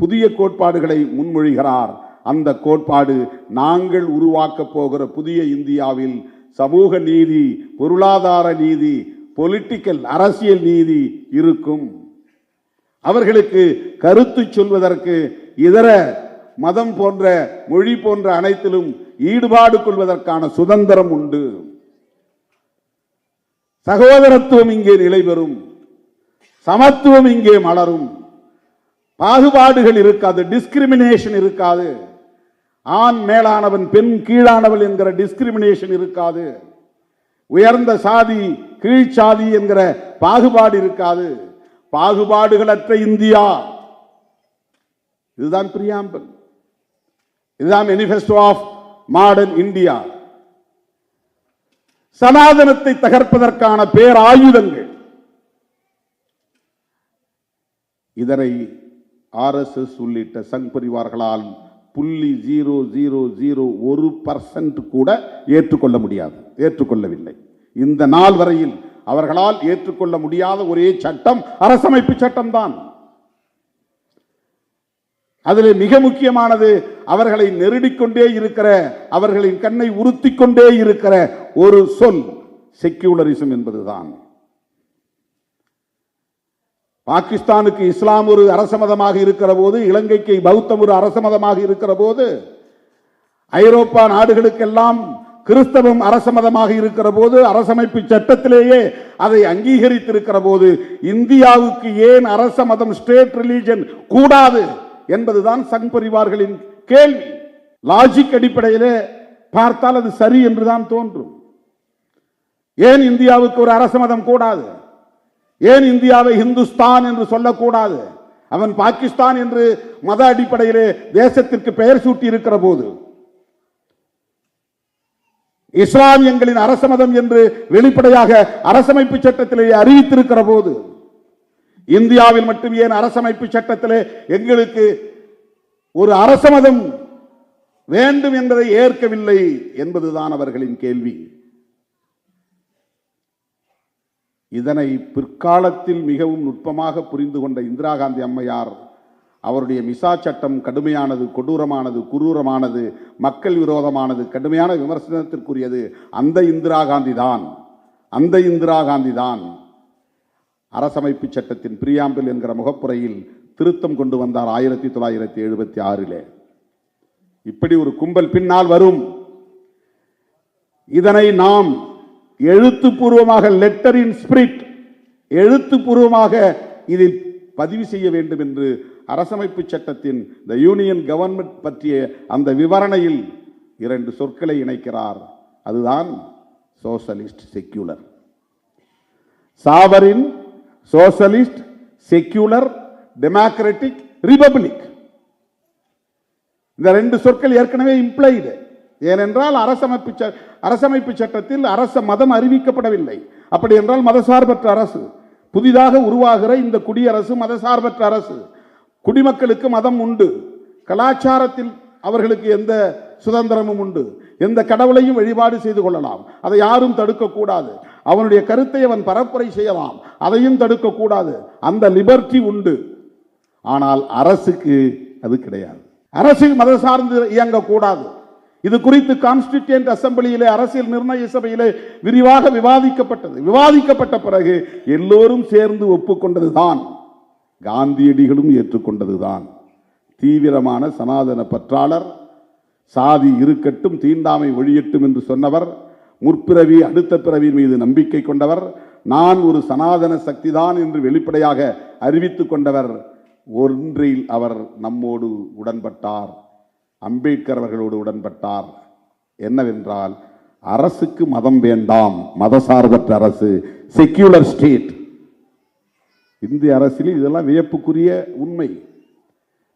புதிய கோட்பாடுகளை முன்மொழிகிறார். அந்த கோட்பாடு நாங்கள் உருவாக்க போகிற புதிய இந்தியாவில் சமூக நீதி, பொருளாதார நீதி, பொலிட்டிக்கல் அரசியல் நீதி இருக்கும். அவர்களுக்கு கருத்து சொல்வதற்கு இதர மதம் போன்ற மொழி போன்ற அனைத்திலும் ஈடுபாடு கொள்வதற்கான சுதந்திரம் உண்டு. சகோதரத்துவம் இங்கே நிலை பெறும், சமத்துவம் இங்கே மலரும், பாகுபாடுகள் இருக்காது, டிஸ்கிரிமினேஷன் இருக்காது, ஆண் மேலானவன் பெண் கீழானவள் என்கிற டிஸ்கிரிமினேஷன் இருக்காது, உயர்ந்த சாதி கீழ்ச்சாதி என்கிற பாகுபாடு இருக்காது, பாகுபாடுகளற்ற இந்தியா. இதுதான் பிரியாம்பிள், இதுதான் மேனிஃபெஸ்டோ ஆஃப் மாடர்ன் இந்தியா. சனாதனத்தை தகர்ப்பதற்கான பேராயுதங்கள். இதனை RSS உள்ளிட்ட சங் பரிவார்களால் 0.001% கூட ஏற்றுக்கொள்ள முடியாது, ஏற்றுக்கொள்ளவில்லை. இந்த நாள் வரையில் அவர்களால் ஏற்றுக்கொள்ள முடியாத ஒரே சட்டம் அரசமைப்பு சட்டம்தான். அதில் மிக முக்கியமானது அவர்களை நெருடிக்கொண்டே இருக்கிற, அவர்களின் கண்ணை உறுத்திக் கொண்டே இருக்கிற ஒரு சொல் செக்யூலரிசம் என்பதுதான். பாகிஸ்தானுக்கு இஸ்லாம் ஒரு அரச மதமாக இருக்கிற போது, இலங்கைக்கு பௌத்தம் ஒரு அரச மதமாக இருக்கிற போது, ஐரோப்பா நாடுகளுக்கெல்லாம் கிறிஸ்தவம் அரச மதமாக இருக்கிற போது, அரசமைப்பு சட்டத்திலேயே அதை அங்கீகரித்திருக்கிற போது, இந்தியாவுக்கு ஏன் அரச மதம் ஸ்டேட் ரிலிஜன் கூடாது என்பதுதான் சங் பரிவார்களின் கேள்வி. லாஜிக் அடிப்படையிலே பார்த்தால் அது சரி என்றுதான் தோன்றும். ஏன் இந்தியாவுக்கு ஒரு அரச மதம் கூடாது? ஏன் இந்தியாவை இந்துஸ்தான் என்று சொல்லக்கூடாது? அவன் பாகிஸ்தான் என்று மத அடிப்படையிலே தேசத்திற்கு பெயர் சூட்டி இருக்கிற போது, இஸ்லாமியங்களின் அரச மதம் என்று வெளிப்படையாக அரசமைப்பு சட்டத்திலேயே அறிவித்திருக்கிற போது, இந்தியாவில் மட்டும் ஏன் அரசமைப்பு சட்டத்திலே எங்களுக்கு ஒரு அரச மதம் வேண்டும் என்பதை ஏற்கவில்லை என்பதுதான் அவர்களின் கேள்வி. இதனை பிற்காலத்தில் மிகவும் நுட்பமாக புரிந்து கொண்ட இந்திரா காந்தி அம்மையார் அவருடைய மிசா சட்டம் கடுமையானது, கொடூரமானது, குரூரமானது, மக்கள் விரோதமானது, கடுமையான விமர்சனத்திற்குரியது. அந்த இந்திரா காந்தி தான் அரசமைப்பு சட்டத்தின் பிரியாம்பிள் என்கிற முகப்புரையில் திருத்தம் கொண்டு வந்தார் 1976. இப்படி ஒரு கும்பல் பின்னால் வரும். இதனை நாம் எழுத்துப்பூர்வமாக, லெட்டர் இன் ஸ்பிரிட், எழுத்துப்பூர்வமாக இதில் பதிவு செய்ய வேண்டும் என்று அரசமைப்பு சட்டத்தின் த யூனியன் கவர்மெண்ட் பற்றிய அந்த விவரணையில் 2 சொற்களை இணைக்கிறார். அதுதான் socialist, secular. Sovereign, socialist, secular, democratic, republic. இந்த 2 சொற்கள் ஏற்கனவே இம்ப்ளைடு. ஏனென்றால் அரசமைப்பு சட்டத்தில் அரச மதம் அறிவிக்கப்படவில்லை. அப்படி என்றால் மதசார்பற்ற அரசு. புதிதாக உருவாகிற இந்த குடியரசு மதசார்பற்ற அரசு. குடிமக்களுக்கு மதம் உண்டு, கலாச்சாரத்தில் அவர்களுக்கு எந்த சுதந்திரமும் உண்டு, எந்த கடவுளையும் வழிபாடு செய்து கொள்ளலாம், அதை யாரும் தடுக்கக்கூடாது. அவனுடைய கருத்தை அவன் பரப்புரை செய்யலாம், அதையும் தடுக்கக்கூடாது. அந்த லிபர்ட்டி உண்டு. ஆனால் அரசுக்கு அது கிடையாது. அரசு மத சார்ந்து இயங்கக்கூடாது. இது குறித்து கான்ஸ்டிடியூயன்ட் அசெம்பிளியிலே, அரசியல் நிர்ணய சபையிலே விரிவாக விவாதிக்கப்பட்டது. விவாதிக்கப்பட்ட பிறகு எல்லோரும் சேர்ந்து ஒப்புக்கொண்டதுதான், காந்தியடிகளும் ஏற்றுக்கொண்டதுதான். தீவிரமான சனாதன பற்றாளர், சாதி இருக்கட்டும் தீண்டாமை ஒழியட்டும் என்று சொன்னவர், முற்பிறவி அடுத்த பிறவி மீது நம்பிக்கை கொண்டவர், நான் ஒரு சனாதன சக்திதான் என்று வெளிப்படையாக அறிவித்துக் கொண்டவர். ஒன்றில் அவர் நம்மோடு உடன்பட்டார், அம்பேத்கர் அவர்களோடு உடன்பட்டார். என்னவென்றால், அரசுக்கு மதம் வேண்டாம், மதசார்பற்ற அரசு, செக்யூலர் ஸ்டேட். இந்திய அரசியல் இதெல்லாம் வியப்புக்குரிய உண்மை.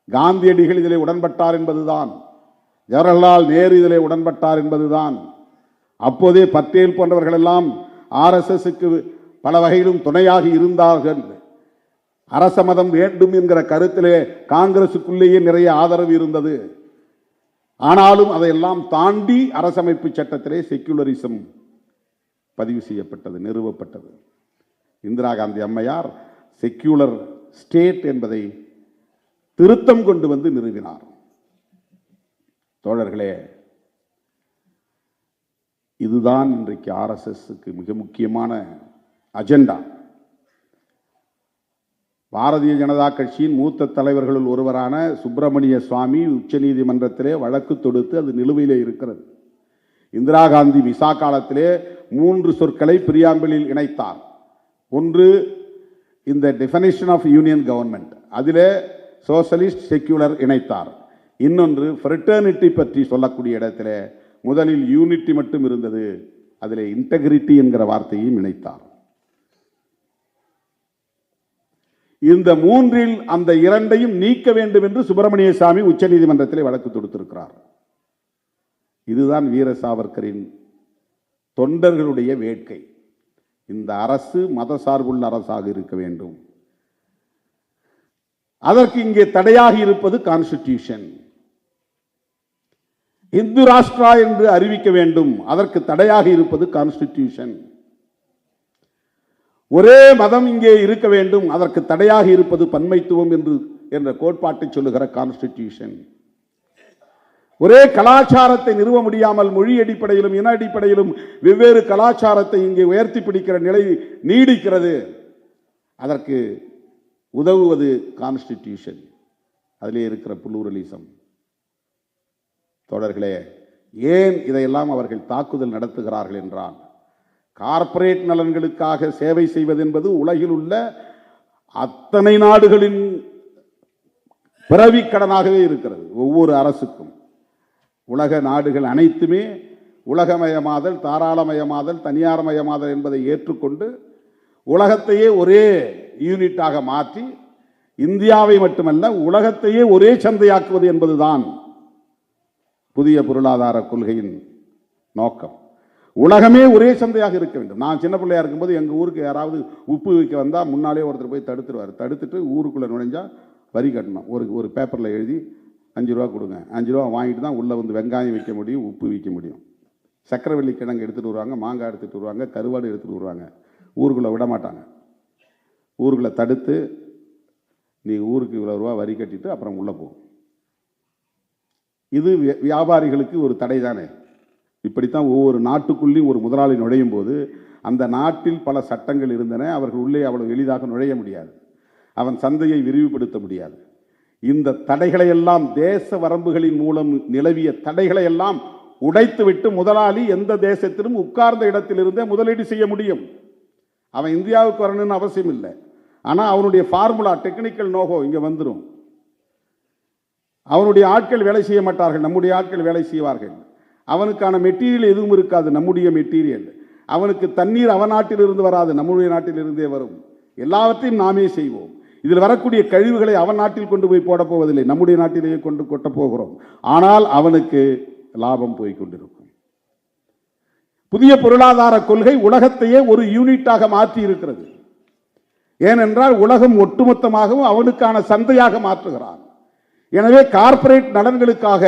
காந்தியடிகள் இதிலே உடன்பட்டார் என்பதுதான், ஜவஹர்லால் நேரு இதிலே உடன்பட்டார் என்பதுதான். அப்போதே பட்டேல் போன்றவர்கள் எல்லாம் RSSக்கு பல வகையிலும் துணையாக இருந்தார்கள். அரச மதம் வேண்டும் என்கிற கருத்திலே காங்கிரசுக்குள்ளேயே நிறைய ஆதரவு இருந்தது. ஆனாலும் அதையெல்லாம் தாண்டி அரசமைப்பு சட்டத்திலே செக்யூலரிசம் பதிவு செய்யப்பட்டது, நிறுவப்பட்டது. இந்திரா காந்தி அம்மையார் செக்யூலர் ஸ்டேட் என்பதை திருத்தம் கொண்டு வந்து நிறுவினார். தோழர்களே, இதுதான் இன்றைக்கு RSSக்கு மிக முக்கியமான அஜெண்டா. பாரதிய ஜனதா கட்சியின் மூத்த தலைவர்களுள் ஒருவரான சுப்பிரமணிய சுவாமி உச்ச நீதிமன்றத்திலே வழக்கு தொடுத்து அது நிலுவையிலே இருக்கிறது. இந்திரா காந்தி விசா காலத்திலே 3 சொற்களை பிரியாம்பிளில் இணைத்தார். ஒன்று இந்த டெஃபினிஷன் ஆஃப் யூனியன் கவர்மெண்ட், அதிலே சோசலிஸ்ட் செக்யூலர் இணைத்தார். இன்னொன்று ஃப்ரெட்டர்னிட்டி பற்றி சொல்லக்கூடிய இடத்திலே முதலில் யூனிட்டி மட்டும் இருந்தது, அதிலே இன்டெகிரிட்டி என்கிற வார்த்தையும் இணைத்தார். இந்த 3இல் அந்த 2ஐயும் நீக்க வேண்டும் என்று சுப்பிரமணிய சாமி உச்ச நீதிமன்றத்திலே வழக்கு தொடுத்திருக்கிறார். இதுதான் வீர சாவர்கரின் தொண்டர்களுடைய வேட்கை. இந்த அரசு மதசார்புள்ள அரசாக இருக்க வேண்டும். அதற்கு இங்கே தடையாக இருப்பது கான்ஸ்டிடியூஷன். இந்து ராஷ்டிரா என்று அறிவிக்க வேண்டும், அதற்கு தடையாக இருப்பது கான்ஸ்டிடியூஷன். ஒரே மதம் இங்கே இருக்க வேண்டும், அதற்கு தடையாக இருப்பது பன்மைத்துவம் என்ற கோட்பாட்டை சொல்லுகிற கான்ஸ்டிடியூஷன். ஒரே கலாச்சாரத்தை நிறுவ முடியாமல் மொழி அடிப்படையிலும் இன அடிப்படையிலும் வெவ்வேறு கலாச்சாரத்தை இங்கே உயர்த்தி பிடிக்கிற நிலை நீடிக்கிறது, அதற்கு உதவுவது கான்ஸ்டிடியூஷன். அதிலே இருக்கிற புளூரலிசம். தோழர்களே, ஏன் இதையெல்லாம் அவர்கள் தாக்குதல் நடத்துகிறார்கள் என்றால், கார்ப்பரேட் நலன்களுக்காக சேவை செய்வது என்பது உலகில் உள்ள அத்தனை நாடுகளின் பிறவி கடனாகவே இருக்கிறது. ஒவ்வொரு அரசுக்கும் உலக நாடுகள் அனைத்துமே உலகமயமாதல், தாராளமயமாதல், தனியார்மயமாதல் என்பதை ஏற்றுக்கொண்டு உலகத்தையே ஒரே யூனிட்டாக மாற்றி இந்தியாவை மட்டுமல்ல உலகத்தையே ஒரே சந்தையாக்குவது என்பதுதான் புதிய பொருளாதார கொள்கையின் நோக்கம். உலகமே ஒரே சந்தையாக இருக்க வேண்டும். நான் சின்ன பிள்ளையா இருக்கும்போது எங்கள் ஊருக்கு யாராவது உப்பு விற்க வந்தால் முன்னாலே ஒருத்தர் போய் தடுத்துருவார். தடுத்துட்டு ஊருக்குள்ளே நுழைஞ்சா வரி கட்டணும். ஒரு பேப்பரில் எழுதி 5 ரூபா கொடுங்க, 5 ரூபா வாங்கிட்டு தான் உள்ளே வந்து வெங்காயம் விற்க முடியும், உப்பு விற்க முடியும். சக்கரவள்ளி கிழங்கு எடுத்துகிட்டு வருவாங்க, மாங்காய் எடுத்துகிட்டு வருவாங்க, கருவாடு எடுத்துகிட்டு வருவாங்க. ஊருக்குள்ளே விட மாட்டாங்க. ஊருக்குள்ளே தடுத்து நீ ஊருக்கு இவ்வளோ ரூபா வரி கட்டிட்டு அப்புறம் உள்ளே போ. இது வியாபாரிகளுக்கு ஒரு தடை தானே. இப்படித்தான் ஒவ்வொரு நாட்டுக்குள்ளேயும் ஒரு முதலாளி நுழையும் போது அந்த நாட்டில் பல சட்டங்கள் இருந்தன. அவர்கள் உள்ளே அவ்வளவு எளிதாக நுழைய முடியாது, அவன் சந்தையை விரிவுபடுத்த முடியாது. இந்த தடைகளை எல்லாம், தேச வரம்புகளின் மூலம் நிலவிய தடைகளை எல்லாம் உடைத்துவிட்டு முதலாளி எந்த தேசத்திலும் உட்கார்ந்த இடத்திலிருந்தே முதலீடு செய்ய முடியும். அவன் இந்தியாவுக்கு வரணும்னு அவசியம் இல்லை. ஆனால் அவனுடைய ஃபார்முலா, டெக்னிக்கல் நோகோ இங்கே வந்துடும். அவனுடைய ஆட்கள் வேலை செய்ய மாட்டார்கள், நம்முடைய ஆட்கள் வேலை செய்வார்கள். அவனுக்கான மெட்டீரியல் எதுவும் இருக்காது, நம்முடைய மெட்டீரியல். அவனுக்கு தண்ணீர் அவன் நாட்டிலிருந்து வராது, நம்முடைய நாட்டிலிருந்தே வரும். எல்லாவற்றையும் நாமே செய்வோம். இதில் வரக்கூடிய கழிவுகளை அவன் நாட்டில் கொண்டு போய் போட போவதில்லை, நம்முடைய நாட்டிலேயே கொண்டு கொட்ட போகிறோம். ஆனால் அவனுக்கு லாபம் போய் கொண்டிருக்கும். புதிய பொருளாதார கொள்கை உலகத்தையே ஒரு யூனிட்டாக மாற்றி இருக்கிறது. ஏனென்றால் உலகம் ஒட்டுமொத்தமாகவும் அவனுக்கான சந்தையாக மாற்றுகிறான். எனவே கார்ப்பரேட் நலன்களுக்காக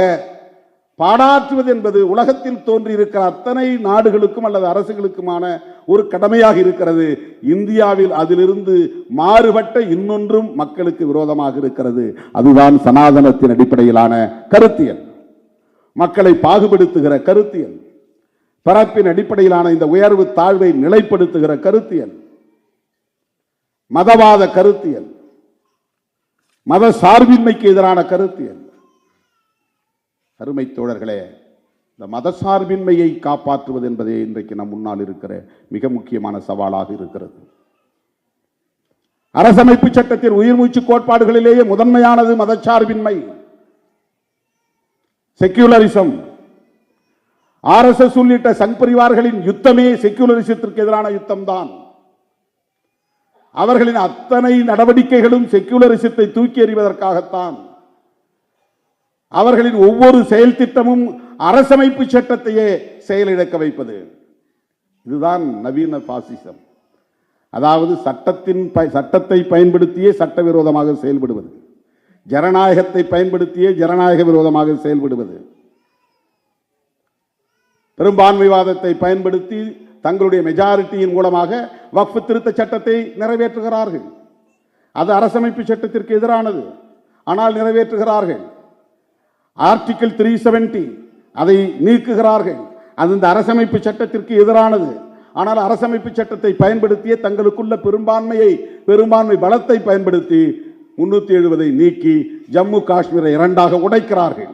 பாடாற்றுவது என்பது உலகத்தில் தோன்றியிருக்கிற அத்தனை நாடுகளுக்கும் அல்லது அரசுகளுக்குமான ஒரு கடமையாக இருக்கிறது. இந்தியாவில் அதிலிருந்து மாறுபட்ட இன்னொன்றும் மக்களுக்கு விரோதமாக இருக்கிறது. அதுதான் சனாதனத்தின் அடிப்படையிலான கருத்தியல். மக்களை பாகுபடுத்துகிற கருத்தியல், பரப்பின் அடிப்படையிலான இந்த உயர்வு தாழ்வை நிலைப்படுத்துகிற கருத்தியல், மதவாத கருத்தியல், மத சார்பின்மைக்கு எதிரான கருத்தியல். அருமை தோழர்களே, இந்த மதசார்பின்மையை காப்பாற்றுவது என்பதே இன்றைக்கு நம் முன்னால் இருக்கிற மிக முக்கியமான சவாலாக இருக்கிறது. அரசமைப்பு சட்டத்தின் உயிர்மூச்சு கோட்பாடுகளிலேயே முதன்மையானது மதச்சார்பின்மை, செக்யூலரிசம். RSS உள்ளிட்ட சங் பரிவார்களின் யுத்தமே செக்யூலரிசத்திற்கு எதிரான யுத்தம் தான். அவர்களின் அத்தனை நடவடிக்கைகளும் செக்யூலரிசத்தை தூக்கி எறிவதற்காகத்தான். அவர்களின் ஒவ்வொரு செயல் திட்டமும் அரசமைப்பு சட்டத்தையே செயலிழக்க வைப்பது. இதுதான் நவீன பாசிசம். அதாவது சட்டத்தை பயன்படுத்தியே சட்டவிரோதமாக செயல்படுவது, ஜனநாயகத்தை பயன்படுத்தியே ஜனநாயக விரோதமாக செயல்படுவது, பெரும்பான்மைவாதத்தை பயன்படுத்தி தங்களுடைய மெஜாரிட்டியின் மூலமாக வக்ஃப் திருத்த சட்டத்தை நிறைவேற்றுகிறார்கள். அது அரசமைப்பு சட்டத்திற்கு எதிரானது, ஆனால் நிறைவேற்றுகிறார்கள். ஆர்டிகிள் 370 அதை நீக்குகிறார்கள். அது இந்த அரசமைப்பு சட்டத்திற்கு எதிரானது, ஆனால் அரசமைப்பு சட்டத்தை பயன்படுத்திய தங்களுக்குள்ள பெரும்பான்மை பலத்தை பயன்படுத்தி 370 நீக்கி ஜம்மு காஷ்மீரை இரண்டாக உடைக்கிறார்கள்.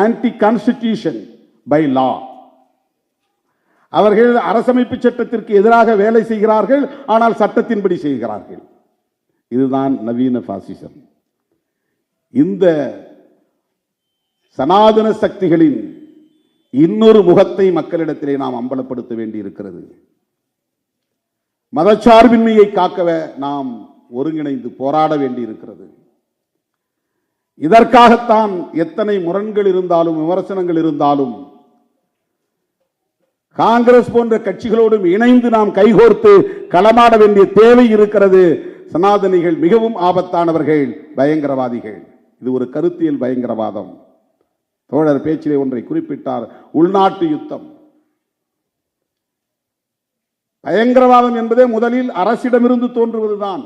Anti constitution by law. அவர்கள் அரசமைப்பு சட்டத்திற்கு எதிராக வேலை செய்கிறார்கள், ஆனால் சட்டத்தின்படி செய்கிறார்கள். இதுதான் நவீன பாசிசம். இந்த சனாதன சக்திகளின் இன்னொரு முகத்தை மக்களிடத்திலே நாம் அம்பலப்படுத்த வேண்டி இருக்கிறது. மதச்சார்பின்மையை காக்க நாம் ஒருங்கிணைந்து போராட வேண்டி இருக்கிறது. இதற்காகத்தான் எத்தனை முரண்கள் இருந்தாலும் விமர்சனங்கள் இருந்தாலும் காங்கிரஸ் போன்ற கட்சிகளோடும் இணைந்து நாம் கைகோர்த்து களமாட வேண்டிய தேவை இருக்கிறது. சனாதனிகள் மிகவும் ஆபத்தானவர்கள், பயங்கரவாதிகள். இது ஒரு கருத்தியல் பயங்கரவாதம். தோழர் பேச்சிலே ஒன்றை குறிப்பிட்டார், உள்நாட்டு யுத்தம். பயங்கரவாதம் என்பதே முதலில் அரசிடமிருந்து தோன்றுவதுதான்.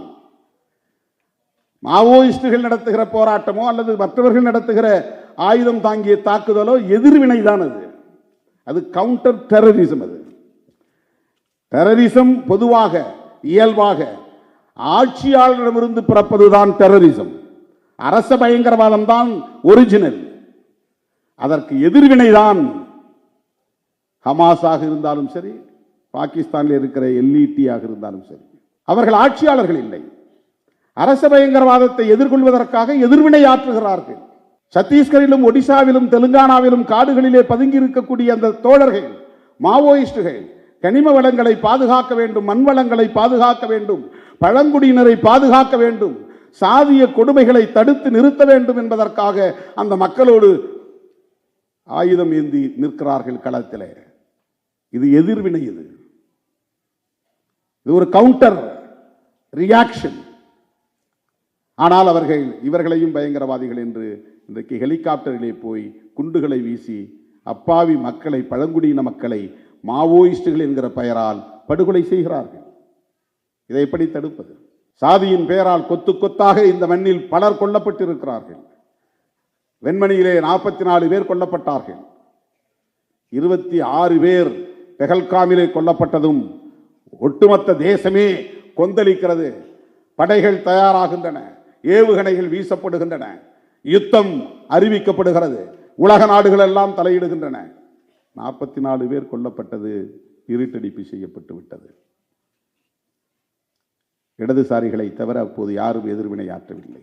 மாவோயிஸ்டுகள் நடத்துகிற போராட்டமோ அல்லது மற்றவர்கள் நடத்துகிற ஆயுதம் தாங்கிய தாக்குதலோ எதிர்வினைதான். அது கவுண்டர் டெரரிசம். அது டெரரிசம் பொதுவாக இயல்பாக ஆட்சியாளரிடமிருந்து பிறப்பதுதான் டெரரிசம். அரச பயங்கரவாதம் தான் ஒரிஜினல். அதற்கு எதிர்வினைதான் ஹமாஸாக இருந்தாலும் சரி, பாகிஸ்தானில் இருக்கிற LET ஆக இருந்தாலும் சரி. அவர்கள் ஆட்சியாளர்கள் இல்லை. அரச பயங்கரவாதத்தை எதிர்கொள்வதற்காக எதிர்வினை ஆற்றுகிறார்கள். சத்தீஸ்கரிலும் ஒடிசாவிலும் தெலுங்கானாவிலும் காடுகளிலே பதுங்கி இருக்கக்கூடிய அந்த தோழர்கள், மாவோயிஸ்டுகள் கனிம வளங்களை பாதுகாக்க வேண்டும், மண் வளங்களை பாதுகாக்க வேண்டும், பழங்குடியினரை பாதுகாக்க வேண்டும், சாதிய கொடுமைகளை தடுத்து நிறுத்த வேண்டும் என்பதற்காக அந்த மக்களோடு ஆயுதம் ஏந்தி நிற்கிறார்கள் களத்திலே. இது எதிர்வினை. இது ஒரு கவுண்டர் ரியாக்ஷன். ஆனால் அவர்கள் இவர்களையும் பயங்கரவாதிகள் என்று இன்றைக்கு ஹெலிகாப்டரிலே போய் குண்டுகளை வீசி அப்பாவி மக்களை, பழங்குடியின மக்களை மாவோயிஸ்டுகள் என்கிற பெயரால் படுகொலை செய்கிறார்கள். இதை எப்படி தடுப்பது? சாதியின் பெயரால் கொத்து கொத்தாக இந்த மண்ணில் பலர் கொல்லப்பட்டிருக்கிறார்கள். வெண்மணியிலே 44 பேர் கொல்லப்பட்டார்கள். 26 பேர் பெஹல்காமிலே கொல்லப்பட்டதும் ஒட்டுமொத்த தேசமே கொந்தளிக்கிறது. படைகள் தயாராகின்றன, ஏவுகணைகள் வீசப்படுகின்றன, யுத்தம் அறிவிக்கப்படுகிறது, உலக நாடுகள் எல்லாம் தலையிடுகின்றன. 44 பேர் கொல்லப்பட்டது, இருட்டடிப்பு செய்யப்பட்டு விட்டது. இடதுசாரிகளை தவிர அப்போது யாரும் எதிர்வினை ஆற்றவில்லை.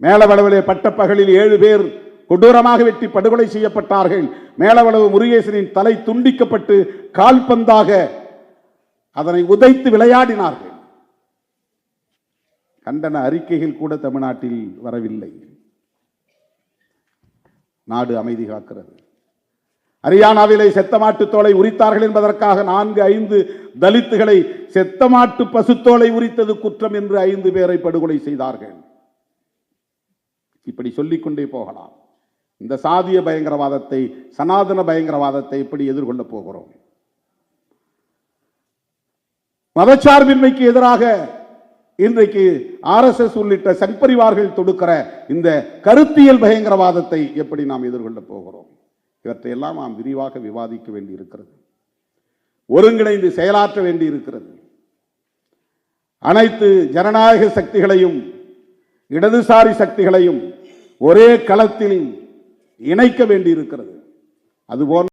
மேலவளவிலே பட்டப்பகலில் 7 பேர் கொடூரமாக வெட்டி படுகொலை செய்யப்பட்டார்கள். மேலவளவு முருகேசனின் தலை துண்டிக்கப்பட்டு கால்பந்தாக அதனை உதைத்து விளையாடினார்கள். கண்டன அறிக்கைகள் கூட தமிழ்நாட்டில் வரவில்லை. நாடு அமைதி காக்கிறது. ஹரியானாவிலே செத்தமாட்டு தோலை உரித்தார்கள் என்பதற்காக 4-5 தலித்துகளை செத்தமாட்டு பசுத்தோலை உரித்தது குற்றம் என்று 5 பேரை படுகொலை செய்தார்கள். இப்படி சொல்லிக்கொண்டே போகலாம். இந்த சாதிய பயங்கரவாதத்தை, சனாதன பயங்கரவாதத்தை எப்படி எதிர்கொள்ளப் போகிறோம்? மதச்சார்பின்மைக்கு எதிராக இன்றைக்கு ஆர்எஸ்எஸ் உள்ளிட்ட சங்பரிவார்கள் தொடுக்கிற இந்த கருத்தியல் பயங்கரவாதத்தை எப்படி நாம் எதிர்கொள்ள போகிறோம்? இவற்றையெல்லாம் நாம் விரிவாக விவாதிக்க வேண்டி இருக்கிறது. ஒருங்கிணைந்து செயலாற்ற வேண்டி இருக்கிறது. அனைத்து ஜனநாயக சக்திகளையும் இடதுசாரி சக்திகளையும் ஒரே களத்தில் இணைக்க வேண்டி இருக்கிறது. அதுபோல்